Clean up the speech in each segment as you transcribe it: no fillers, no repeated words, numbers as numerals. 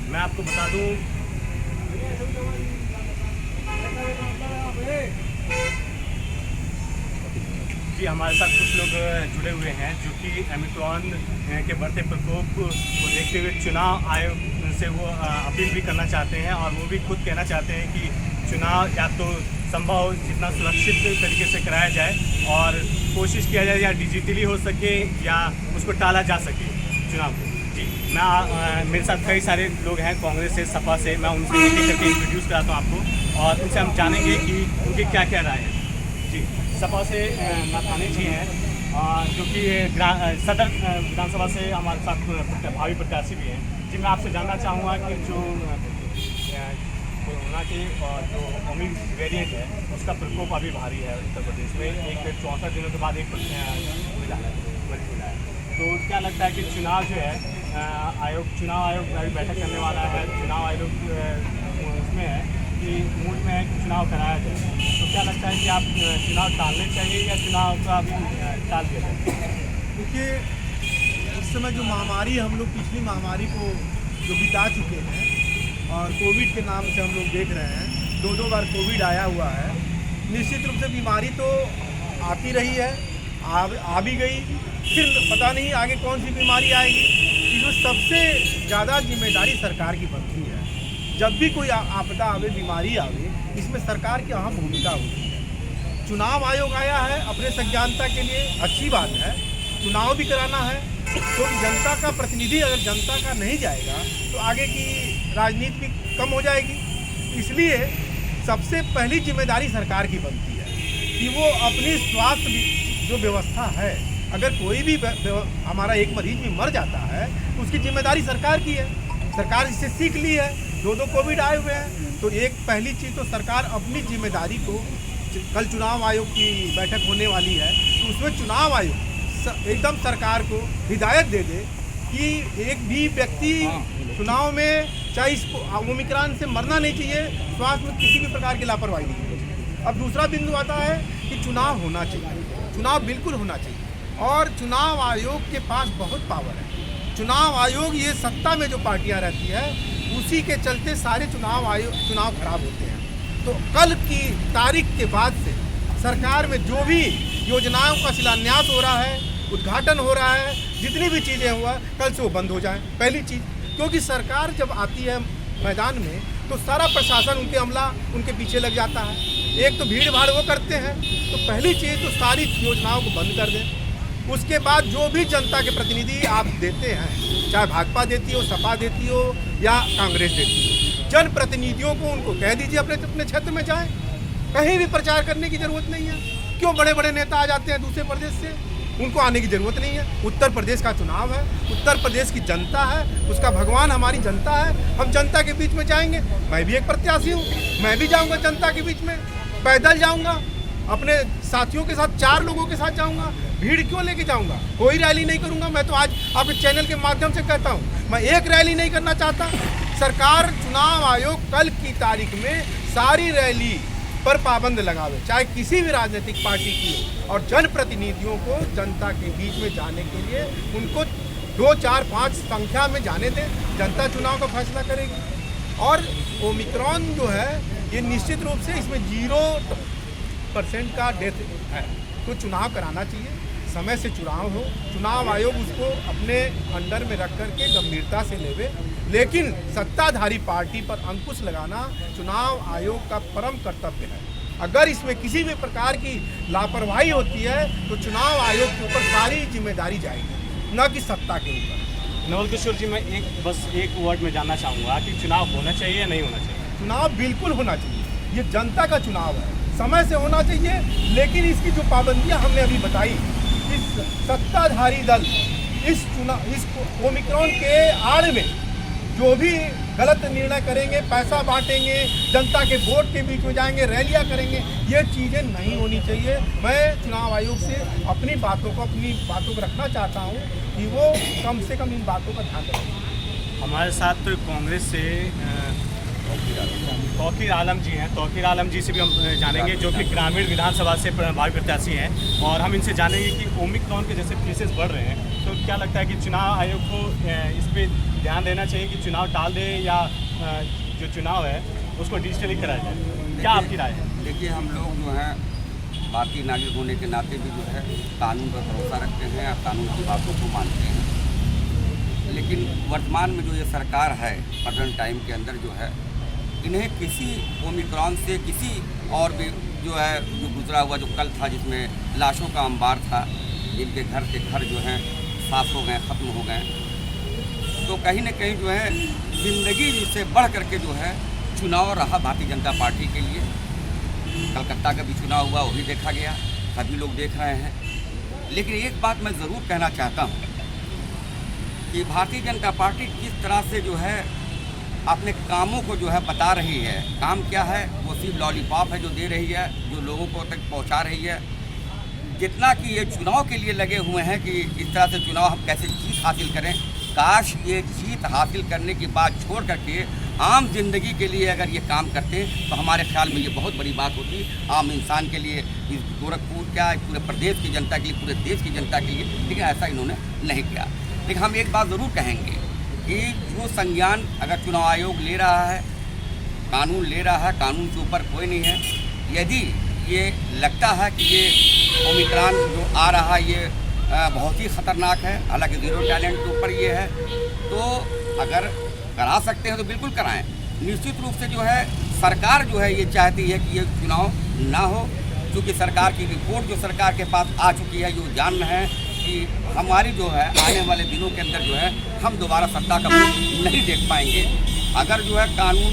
मैं आपको बता दूं जी, हमारे साथ कुछ लोग जुड़े हुए हैं जो कि ओमिक्रॉन के बढ़ते प्रकोप को देखते हुए चुनाव आयोग से वो अपील भी करना चाहते हैं और वो भी खुद कहना चाहते हैं कि चुनाव या तो संभव हो जितना सुरक्षित तरीके से कराया जाए और कोशिश किया जाए या डिजिटली हो सके या उसको टाला जा सके चुनाव को। जी, मेरे साथ कई सारे लोग हैं कांग्रेस से, सपा से, मैं उनसे एक एक करके इंट्रोड्यूस कराता हूँ आपको और उनसे हम जानेंगे कि उनकी क्या क्या राय है। जी, सपा से नाथानी जी हैं जो कि सदर विधानसभा से हमारे साथ भावी प्रत्याशी भी हैं। जी, मैं आपसे जानना चाहूँगा कि जो कोरोना के और जो ओमिक्रॉन वेरिएंट है उसका प्रकोप अभी भारी है उत्तर प्रदेश में। एक 64 दिनों के बाद एक मरीज मिला है, तो क्या लगता है कि चुनाव जो है चुनाव आयोग अभी बैठक करने वाला है, चुनाव आयोग उसमें है कि मूड में है कि चुनाव कराया जाए, तो क्या लगता है कि आप चुनाव टालने चाहिए या चुनाव का अभी टाल दिया जाए? देखिए, इस समय जो महामारी हम लोग पिछली महामारी को जो बिता चुके हैं और कोविड के नाम से हम लोग देख रहे हैं, 2 बार कोविड आया हुआ है। निश्चित रूप से बीमारी तो आती रही है, आ भी गई, फिर पता नहीं आगे कौन सी बीमारी आएगी। इसमें सबसे ज़्यादा जिम्मेदारी सरकार की बनती है। जब भी कोई आपदा आवे, बीमारी आवे, इसमें सरकार की अहम भूमिका होती है। चुनाव आयोग आया है अपने संज्ञानता के लिए, अच्छी बात है, चुनाव भी कराना है, तो जनता का प्रतिनिधि अगर जनता का नहीं जाएगा तो आगे की राजनीति भी कम हो जाएगी। इसलिए सबसे पहली जिम्मेदारी सरकार की बनती है कि वो अपनी स्वास्थ्य जो व्यवस्था है, अगर कोई भी हमारा एक मरीज भी मर जाता है तो उसकी जिम्मेदारी सरकार की है। सरकार इससे सीख ली है, 2 कोविड आए हुए हैं, तो एक पहली चीज़ तो सरकार अपनी जिम्मेदारी को, कल चुनाव आयोग की बैठक होने वाली है तो उसमें चुनाव आयोग एकदम सरकार को हिदायत दे दे कि एक भी व्यक्ति चुनाव में चाहे इस ओमिक्रॉन से मरना नहीं चाहिए, स्वास्थ्य में किसी भी प्रकार की लापरवाही नहीं होनी चाहिए। अब दूसरा बिंदु आता है कि चुनाव होना चाहिए, चुनाव बिल्कुल होना चाहिए और चुनाव आयोग के पास बहुत पावर है। चुनाव आयोग, ये सत्ता में जो पार्टियां रहती है उसी के चलते सारे चुनाव खराब होते हैं। तो कल की तारीख के बाद से सरकार में जो भी योजनाओं का शिलान्यास हो रहा है, उद्घाटन हो रहा है, जितनी भी चीज़ें हुआ कल से वो बंद हो जाएं, पहली चीज़। क्योंकि सरकार जब आती है मैदान में तो सारा प्रशासन, उनके अमला उनके पीछे लग जाता है। एक तो भीड़ भाड़ वो करते हैं, तो पहली चीज़ तो सारी योजनाओं को बंद कर दें। उसके बाद जो भी जनता के प्रतिनिधि आप देते हैं, चाहे भाजपा देती हो, सपा देती हो या कांग्रेस देती हो, जनप्रतिनिधियों को उनको कह दीजिए अपने अपने क्षेत्र में जाएं, कहीं भी प्रचार करने की ज़रूरत नहीं है। क्यों बड़े बड़े नेता आ जाते हैं दूसरे प्रदेश से, उनको आने की ज़रूरत नहीं है। उत्तर प्रदेश का चुनाव है, उत्तर प्रदेश की जनता है, उसका भगवान हमारी जनता है, हम जनता के बीच में जाएंगे। मैं भी एक प्रत्याशी हूँ, मैं भी जाऊँगा जनता के बीच में, पैदल जाऊँगा, अपने साथियों के साथ 4 लोगों के साथ जाऊँगा। भीड़ क्यों लेके जाऊँगा? कोई रैली नहीं करूँगा। मैं तो आज आपके चैनल के माध्यम से कहता हूँ, मैं एक रैली नहीं करना चाहता। सरकार, चुनाव आयोग कल की तारीख में सारी रैली पर पाबंद लगावे, चाहे किसी भी राजनीतिक पार्टी की हो, और जनप्रतिनिधियों को जनता के बीच में जाने के लिए उनको 2, 4, 5 संख्या में जाने दें। जनता चुनाव का फैसला करेगी। और ओमिक्रॉन जो है ये निश्चित रूप से इसमें 0% का डेथ है, तो चुनाव कराना चाहिए, समय से चुनाव हो, चुनाव आयोग उसको अपने अंडर में रख करके गंभीरता से लेवे। लेकिन सत्ताधारी पार्टी पर अंकुश लगाना चुनाव आयोग का परम कर्तव्य है। अगर इसमें किसी भी प्रकार की लापरवाही होती है तो चुनाव आयोग के ऊपर सारी जिम्मेदारी जाएगी, न कि सत्ता के ऊपर। नवल किशोर जी, मैं बस एक वर्ड में जानना चाहूँगा कि चुनाव होना चाहिए या नहीं होना चाहिए? चुनाव बिल्कुल होना चाहिए, ये जनता का चुनाव है, समय से होना चाहिए। लेकिन इसकी जो पाबंदियाँ हमने अभी बताई, इस सत्ताधारी दल इस ओमिक्रॉन के आड़ में जो भी गलत निर्णय करेंगे, पैसा बांटेंगे, जनता के वोट के बीच में जाएंगे, रैलियां करेंगे, ये चीज़ें नहीं होनी चाहिए। मैं चुनाव आयोग से अपनी बातों को रखना चाहता हूं कि वो कम से कम इन बातों का ध्यान रखें। हमारे साथ तो कांग्रेस से तौकीर आलम जी हैं। तौकीर आलम जी से भी हम जानेंगे, जो कि ग्रामीण विधानसभा से भावी प्रत्याशी हैं, और हम इनसे जानेंगे कि ओमिक्रॉन के जैसे केसेस बढ़ रहे हैं, तो क्या लगता है कि चुनाव आयोग को इस पर ध्यान देना चाहिए कि चुनाव टाल दे, या जो चुनाव है उसको डिजिटली कराया जाए? क्या आपकी राय है? देखिए, हम लोग जो हैं भारतीय नागरिक होने के नाते भी जो है कानून पर भरोसा रखते हैं और कानून की बातों को मानते हैं। लेकिन वर्तमान में जो ये सरकार है प्रेजेंट टाइम के अंदर जो है, इन्हें किसी ओमिक्रॉन से किसी और भी जो है जो गुजरा हुआ जो कल था जिसमें लाशों का अंबार था, जिनके घर के घर जो हैं साफ हो गए, ख़त्म हो गए, तो कहीं न कहीं जो है ज़िंदगी से बढ़ करके जो है चुनाव रहा भारतीय जनता पार्टी के लिए। कलकत्ता का भी चुनाव हुआ, वो भी देखा गया, सभी लोग देख रहे हैं। लेकिन एक बात मैं ज़रूर कहना चाहता हूँ कि भारतीय जनता पार्टी किस तरह से जो है अपने कामों को जो है बता रही है। काम क्या है? वो सिर्फ लॉलीपॉप है जो दे रही है, जो लोगों को तक पहुंचा रही है। जितना कि ये चुनाव के लिए लगे हुए हैं कि इस तरह से चुनाव हम कैसे जीत हासिल करें, काश ये जीत हासिल करने की बात छोड़ करके आम जिंदगी के लिए अगर ये काम करते तो हमारे ख्याल में ये बहुत बड़ी बात होती, आम इंसान के लिए, इस गोरखपुर क्या पूरे प्रदेश की जनता के लिए, पूरे देश की जनता के लिए। लेकिन ऐसा इन्होंने नहीं किया। लेकिन हम एक बात ज़रूर कहेंगे कि जो संज्ञान अगर चुनाव आयोग ले रहा है, कानून ले रहा है, कानून के ऊपर कोई नहीं है। यदि ये लगता है कि ये ओमिक्रॉन जो आ रहा है ये बहुत ही ख़तरनाक है, हालांकि ज़ीरो टैलेंट के ऊपर ये है, तो अगर करा सकते हैं तो बिल्कुल कराएं। निश्चित रूप से जो है सरकार जो है ये चाहती है कि ये चुनाव ना हो, क्योंकि सरकार की रिपोर्ट जो सरकार के पास आ चुकी है, जो जान रहे हैं कि हमारी जो है आने वाले दिनों के अंदर जो है हम दोबारा सत्ता का मुख नहीं देख पाएंगे। अगर जो है कानून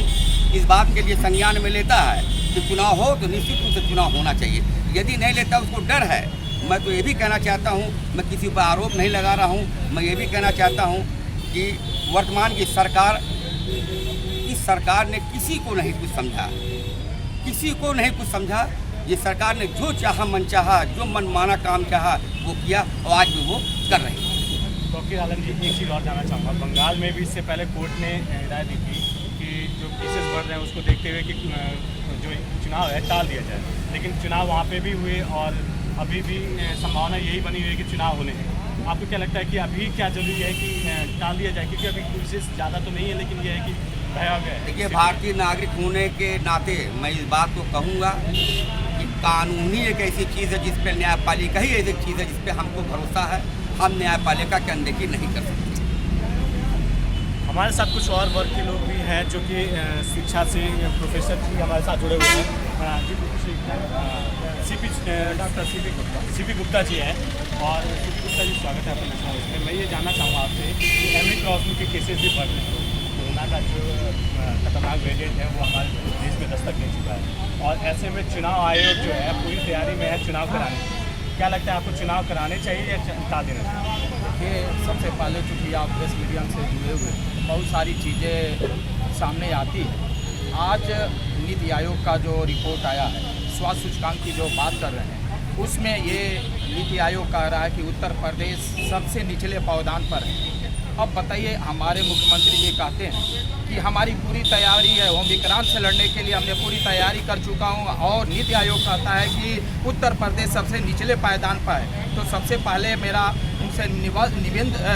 इस बात के लिए संज्ञान में लेता है कि चुनाव हो तो निश्चित रूप से चुनाव होना चाहिए। यदि नहीं लेता, उसको डर है, मैं तो ये भी कहना चाहता हूँ, मैं किसी पर आरोप नहीं लगा रहा हूँ, मैं ये भी कहना चाहता हूँ कि वर्तमान की सरकार, इस सरकार ने किसी को नहीं कुछ समझा, किसी को नहीं कुछ समझा। ये सरकार ने जो चाहा मन चाहा, जो मनमाना काम चाहा वो किया, और आज भी वो कर रही है। तौकीर आलम जी, एक चीज़ और जानना चाहूँगा, बंगाल में भी इससे पहले कोर्ट ने हिदायत दी थी कि जो केसेस बढ़ रहे हैं उसको देखते हुए कि जो चुनाव है टाल दिया जाए, लेकिन चुनाव वहाँ पे भी हुए और अभी भी संभावना यही बनी हुई है कि चुनाव होने हैं। आपको क्या लगता है कि अभी क्या जरूरी है कि टाल दिया जाए, क्योंकि अभी केसेस ज़्यादा तो नहीं है, लेकिन ये है कि भया गया है? देखिए, भारतीय नागरिक होने के नाते मैं इस बात को कहूँगा कि कानूनी एक ऐसी चीज़ है जिस पर न्यायपालिका ही ऐसी चीज़ है जिस पर हमको भरोसा है। हम न्यायपालिका के अनदेखी नहीं कर सकते। हमारे साथ कुछ और वर्ग के लोग भी हैं जो कि शिक्षा से प्रोफेसर भी हमारे साथ जुड़े हुए हैं। डॉक्टर सीपी गुप्ता जी हैं, और सीपी गुप्ता जी, स्वागत है आपका नेशनल हाउस में। मैं ये जानना चाहूँगा आपसे कि ओमिक्रॉन के केसेस भी बढ़ रहे हैं, कोरोना का जो खतरनाक वेरिएंट है वो हमारे देश में दस्तक दे चुका है, और ऐसे में चुनाव आयोग जो है पूरी तैयारी में है चुनाव कराने की। क्या लगता है, आपको चुनाव कराने चाहिए या टाल देना चाहिए? देखिए, सबसे पहले चूँकि आप प्रेस मीडिया से जुड़े हुए बहुत सारी चीज़ें सामने आती हैं। आज नीति आयोग का जो रिपोर्ट आया है, स्वास्थ्य सूचकांक की जो बात कर रहे हैं, उसमें ये नीति आयोग कह रहा है कि उत्तर प्रदेश सबसे निचले पावदान पर है। अब बताइए, हमारे मुख्यमंत्री जी कहते हैं कि हमारी पूरी तैयारी है, ओमिक्रॉन से लड़ने के लिए हमने पूरी तैयारी कर चुका हूँ, और नीति आयोग कहता है कि उत्तर प्रदेश सबसे निचले पायदान पर है। तो सबसे पहले मेरा उनसे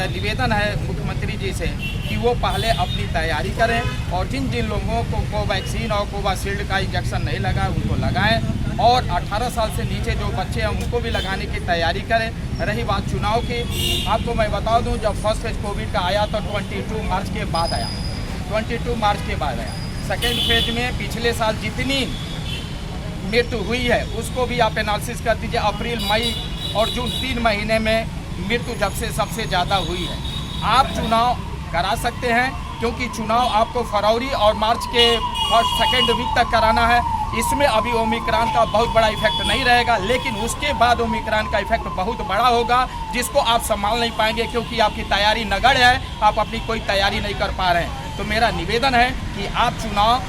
निवेदन है मुख्यमंत्री जी से कि वो पहले अपनी तैयारी करें, और जिन जिन लोगों को कोवैक्सीन और कोविशील्ड का इंजेक्शन नहीं लगा है उनको लगाएं, और 18 साल से नीचे जो बच्चे हैं उनको भी लगाने की तैयारी करें। रही बात चुनाव की, आपको मैं बता दूं, जब फर्स्ट फेज कोविड का आया तो 22 मार्च के बाद आया, 22 मार्च के बाद आया। सेकेंड फेज में पिछले साल जितनी मृत्यु हुई है उसको भी आप एनालिसिस कर दीजिए। अप्रैल, मई और जून 3 महीने में मृत्यु जब से सबसे ज़्यादा हुई है। आप चुनाव करा सकते हैं, क्योंकि चुनाव आपको फरवरी और मार्च के फर्स्ट सेकेंड वीक तक कराना है। इसमें अभी ओमिक्रॉन का बहुत बड़ा इफेक्ट नहीं रहेगा, लेकिन उसके बाद ओमिक्रॉन का इफेक्ट बहुत बड़ा होगा, जिसको आप संभाल नहीं पाएंगे, क्योंकि आपकी तैयारी नगण्य है, आप अपनी कोई तैयारी नहीं कर पा रहे हैं। तो मेरा निवेदन है कि आप चुनाव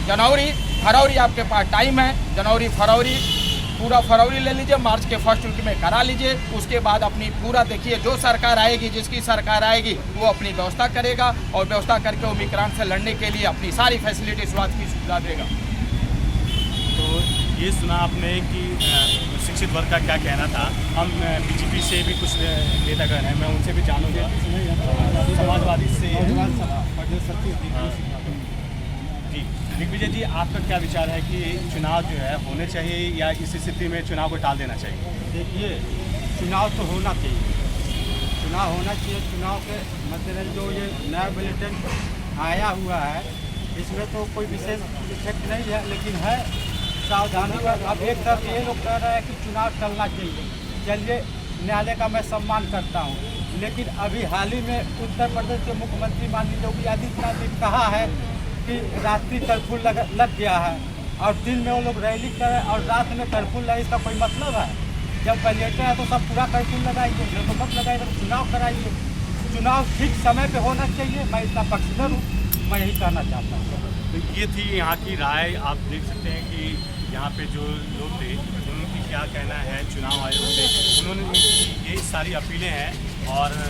जनवरी फरवरी आपके पास टाइम है, जनवरी फरवरी पूरा फरवरी ले लीजिए, मार्च के फर्स्ट वीक में करा लीजिए। उसके बाद अपनी पूरा देखिए, जो सरकार आएगी, जिसकी सरकार आएगी वो अपनी व्यवस्था करेगा और व्यवस्था करके ओमिक्रॉन से लड़ने के लिए अपनी सारी फैसिलिटी स्वास्थ्य की सुविधा देगा। तो ये सुना आपने कि शिक्षित वर्ग का क्या कहना था। हम बीजेपी से भी कुछ नेतागण हैं, मैं उनसे भी जानूंगा। समाजवादी से जी दिग्विजय जी, आपका क्या विचार है कि चुनाव जो है होने चाहिए या इस स्थिति में चुनाव को टाल देना चाहिए? देखिए, चुनाव तो होना चाहिए, चुनाव होना चाहिए। चुनाव के मद्देनजर जो ये नया बुलेटिन आया हुआ है, इसमें तो कोई विशेष इफेक्ट नहीं है, लेकिन है सावधानी का। अब एक तरफ ये लोग कह रहे हैं कि चुनाव टलना चाहिए। चलिए, न्यायालय का मैं सम्मान करता हूँ, लेकिन अभी हाल ही में उत्तर प्रदेश के मुख्यमंत्री माननीय योगी आदित्यनाथ ने कहा है कि रात्रि कर्फ्यू लग गया है और दिन में वो लोग रैली करें और रात में कर्फ्यू लगे। इसका कोई मतलब है? जब पर्यटन है तो सब पूरा कर्फ्यू लगाइए, तो मत लगाइए, तो चुनाव कराइए। चुनाव ठीक समय पे होना चाहिए। मैं इसका पक्षधर हूँ, मैं यही कहना चाहता हूँ। तो ये थी यहाँ की राय। आप देख सकते हैं कि यहाँ पे जो लोग थे उनकी क्या कहना है चुनाव आयोग से। उन्होंने ये सारी अपीलें हैं और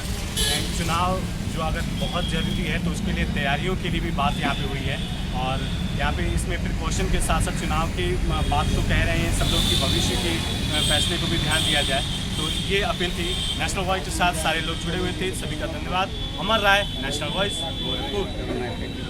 चुनाव जो अगर बहुत ज़रूरी है तो उसके लिए तैयारियों के लिए भी बात यहाँ पे हुई है। और यहाँ पे इसमें प्रिकॉशन के साथ साथ चुनाव की बात तो कह रहे हैं सब लोग कि भविष्य के फैसले को भी ध्यान दिया जाए। तो ये अपील थी। नेशनल वॉइस के साथ सारे लोग जुड़े हुए थे, सभी का धन्यवाद। अमर राय, नेशनल वॉइस, गोरखपुर।